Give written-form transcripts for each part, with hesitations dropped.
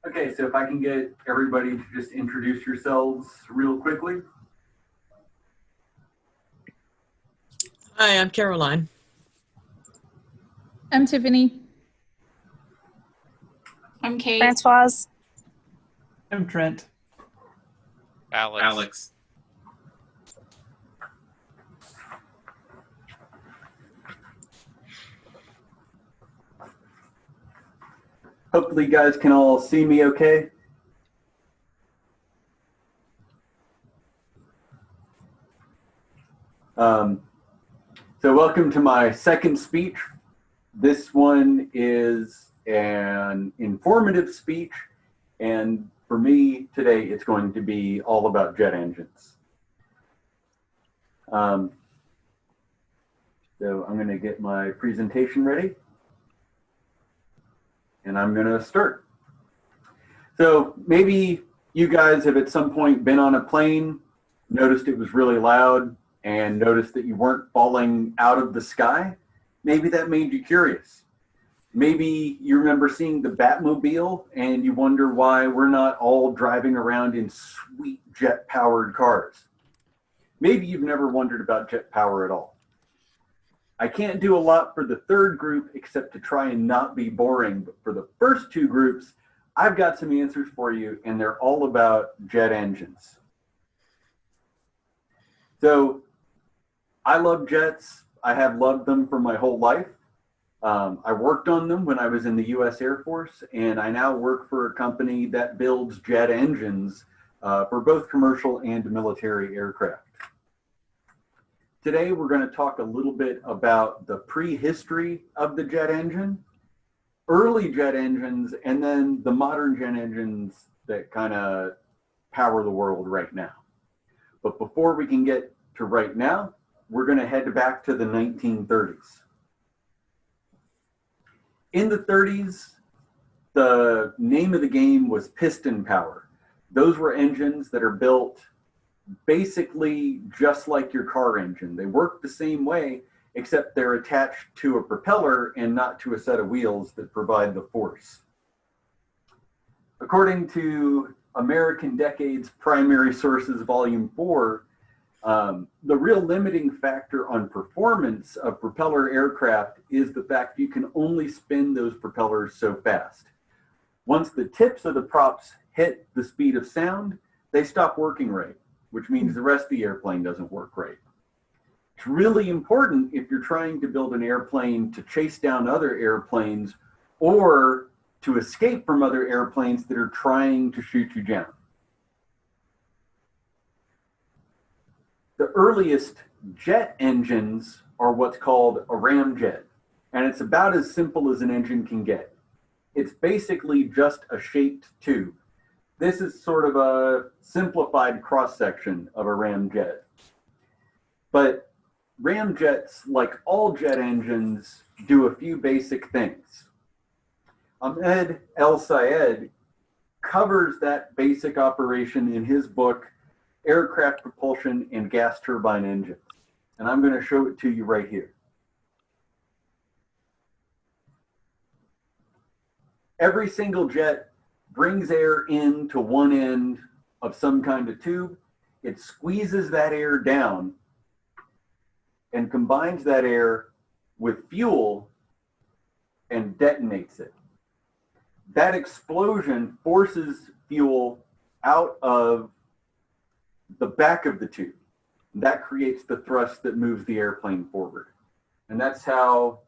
Okay, so if I can get everybody to just introduce yourselves real quickly. Hi, I'm Caroline. I'm Tiffany. I'm Kate. Francoise. I'm Trent. Alex. Hopefully you guys can all see me okay. So welcome to my second speech. This one is an informative speech, and for me today it's going to be all about jet engines. So I'm going to get my presentation ready, and I'm going to start. So maybe you guys have at some point been on a plane, noticed it was really loud, and noticed that you weren't falling out of the sky. Maybe that made you curious. Maybe you remember seeing the Batmobile and you wonder why we're not all driving around in sweet jet-powered cars. Maybe you've never wondered about jet power at all. I can't do a lot for the third group except to try and not be boring, but for the first two groups, I've got some answers for you, and they're all about jet engines. So I love jets. I have loved them for my whole life. I worked on them when I was in the U.S. Air Force, and I now work for a company that builds jet engines for both commercial and military aircraft. Today, we're going to talk a little bit about the prehistory of the jet engine, early jet engines, and then the modern jet engines that kind of power the world right now. But before we can get to right now, we're going to head back to the 1930s. In the 30s, the name of the game was piston power. Those were engines that are built basically just like your car engine. They work the same way, except they're attached to a propeller and not to a set of wheels that provide the force. According to American Decades Primary Sources, Volume 4, the real limiting factor on performance of propeller aircraft is the fact you can only spin those propellers so fast. Once the tips of the props hit the speed of sound, they stop working right, which means the rest of the airplane doesn't work right. It's really important if you're trying to build an airplane to chase down other airplanes or to escape from other airplanes that are trying to shoot you down. The earliest jet engines are what's called a ramjet, and it's about as simple as an engine can get. It's basically just a shaped tube. This is sort of a simplified cross-section of a ramjet. But ramjets, like all jet engines, do a few basic things. Ahmed El-Sayed covers that basic operation in his book, Aircraft Propulsion and Gas Turbine Engines. And I'm going to show it to you right here. Every single jet brings air into one end of some kind of tube. It squeezes that air down and combines that air with fuel and detonates it. That explosion forces fuel out of the back of the tube. That creates the thrust that moves the airplane forward. And that's how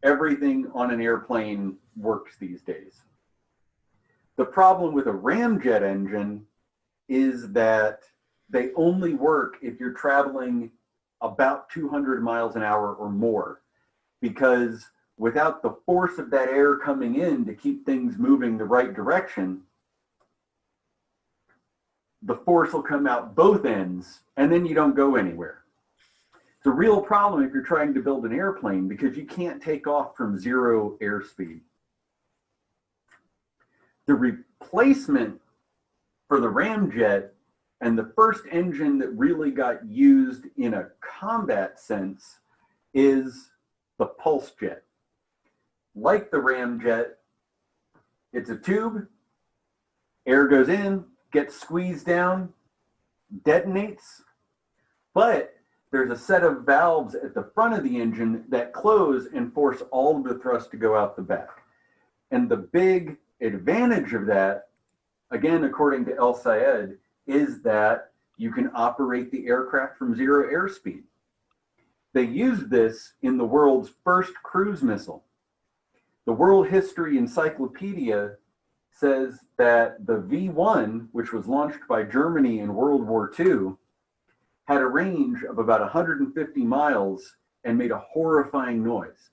everything on an airplane works these days. The problem with a ramjet engine is that they only work if you're traveling about 200 miles an hour or more, because without the force of that air coming in to keep things moving the right direction, the force will come out both ends, and then you don't go anywhere. It's a real problem if you're trying to build an airplane because you can't take off from zero airspeed. The replacement for the ramjet and the first engine that really got used in a combat sense is the pulse jet. Like the ramjet, it's a tube Air goes in, gets squeezed down, detonates, but there's a set of valves at the front of the engine that close and force all of the thrust to go out the back. And the big advantage of that, again, according to El Sayed, is that you can operate the aircraft from zero airspeed. They used this in the world's first cruise missile. The World History Encyclopedia says that the V-1, which was launched by Germany in World War II, had a range of about 150 miles and made a horrifying noise.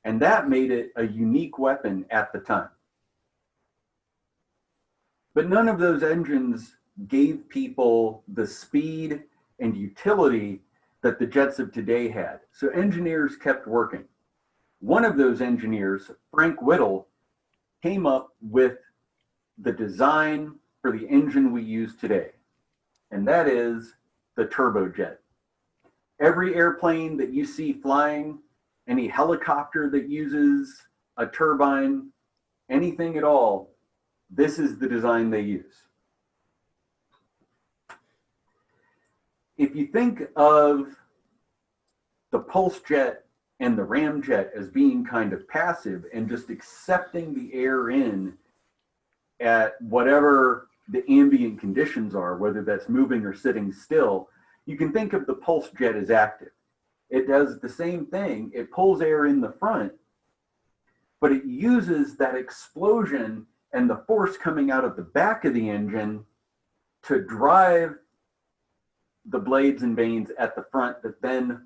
And that made it a unique weapon at the time. But none of those engines gave people the speed and utility that the jets of today had. So engineers kept working. One of those engineers, Frank Whittle, came up with the design for the engine we use today, and that is the turbojet. Every airplane that you see flying, any helicopter that uses a turbine, anything at all, this is the design they use. If you think of the pulse jet and the ramjet as being kind of passive and just accepting the air in at whatever the ambient conditions are, whether that's moving or sitting still, you can think of the pulse jet as active. It does the same thing. It pulls air in the front, but it uses that explosion and the force coming out of the back of the engine to drive the blades and vanes at the front that then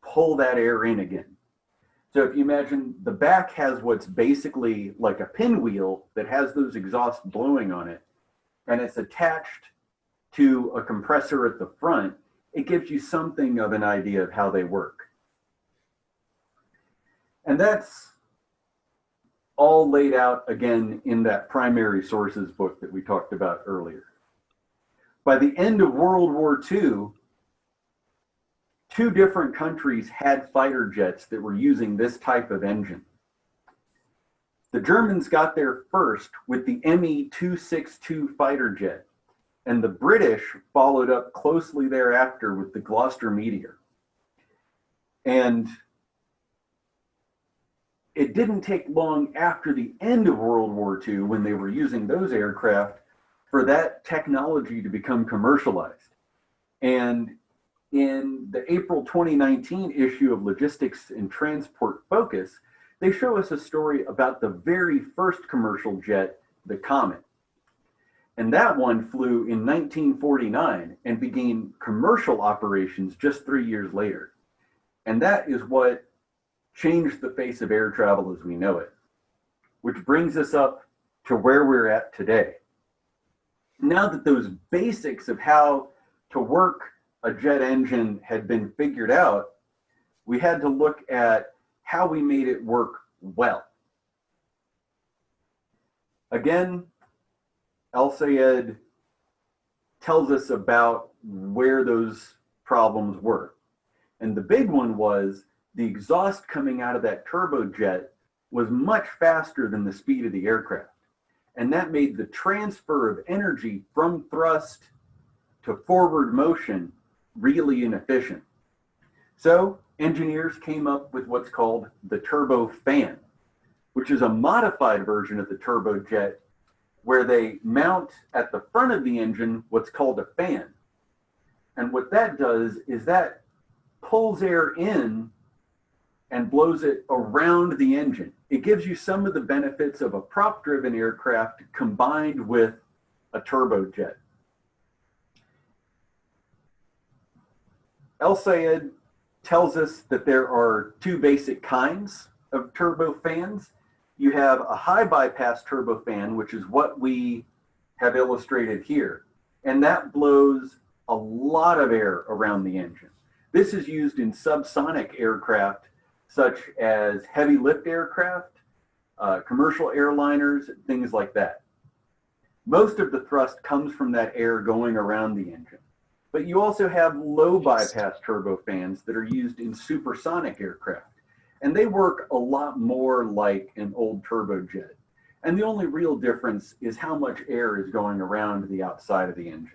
pull that air in again. So if you imagine the back has what's basically like a pinwheel that has those exhausts blowing on it, and it's attached to a compressor at the front, it gives you something of an idea of how they work. And that's all laid out again in that primary sources book that we talked about earlier. By the end of World War II, 2 different countries had fighter jets that were using this type of engine. The Germans got there first with the Me-262 fighter jet, and the British followed up closely thereafter with the Gloster Meteor. And it didn't take long after the end of World War II, when they were using those aircraft, for that technology to become commercialized. And in the April 2019 issue of Logistics and Transport Focus, they show us a story about the very first commercial jet, the Comet. And that one flew in 1949 and began commercial operations just 3 years later. And that is what changed the face of air travel as we know it, which brings us up to where we're at today. Now that those basics of how to work a jet engine had been figured out, we had to look at how we made it work well. Again, El Sayed tells us about where those problems were. And the big one was the exhaust coming out of that turbojet was much faster than the speed of the aircraft. And that made the transfer of energy from thrust to forward motion really inefficient. So engineers came up with what's called the turbofan, which is a modified version of the turbojet where they mount at the front of the engine what's called a fan. And what that does is that pulls air in and blows it around the engine. It gives you some of the benefits of a prop-driven aircraft combined with a turbojet. El Sayed tells us that there are 2 basic kinds of turbofans. You have a high bypass turbofan, which is what we have illustrated here, and that blows a lot of air around the engine. This is used in subsonic aircraft such as heavy lift aircraft, commercial airliners, things like that. Most of the thrust comes from that air going around the engine. But you also have low bypass turbofans that are used in supersonic aircraft. And they work a lot more like an old turbojet. And the only real difference is how much air is going around the outside of the engine.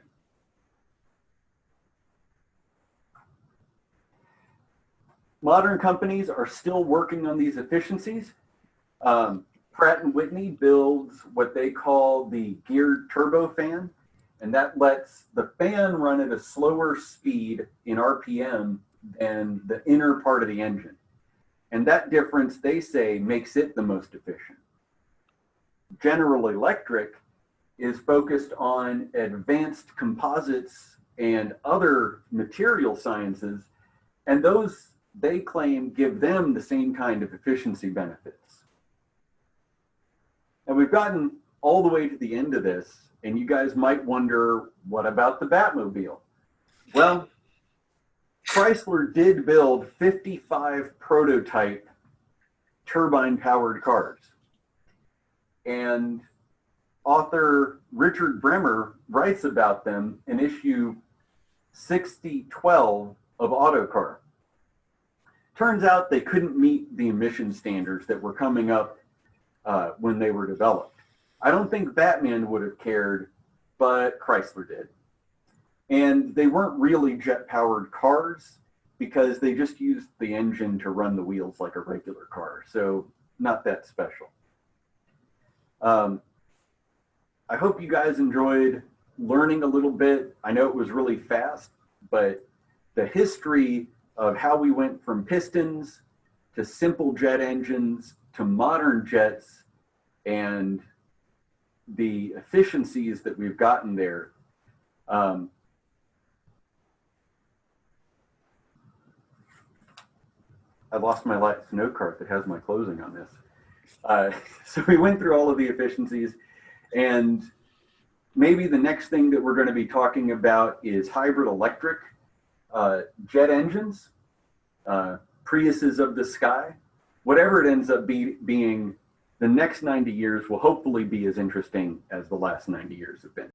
Modern companies are still working on these efficiencies. Pratt & Whitney builds what they call the geared turbofan, and that lets the fan run at a slower speed in RPM than the inner part of the engine. And that difference, they say, makes it the most efficient. General Electric is focused on advanced composites and other material sciences, and those, they claim, give them the same kind of efficiency benefits. And we've gotten all the way to the end of this, and you guys might wonder, what about the Batmobile? Well, Chrysler did build 55 prototype turbine-powered cars. And author Richard Bremer writes about them in issue 6012 of Autocar. Turns out they couldn't meet the emission standards that were coming up when they were developed. I don't think Batman would have cared, but Chrysler did. And they weren't really jet-powered cars because they just used the engine to run the wheels like a regular car. So not that special. I hope you guys enjoyed learning a little bit. I know it was really fast, but the history of how we went from pistons to simple jet engines to modern jets and the efficiencies that we've gotten there. I lost my last note card that has my closing on this. So we went through all of the efficiencies, and maybe the next thing that we're going to be talking about is hybrid electric jet engines, Priuses of the sky. Whatever it ends up being, the next 90 years will hopefully be as interesting as the last 90 years have been.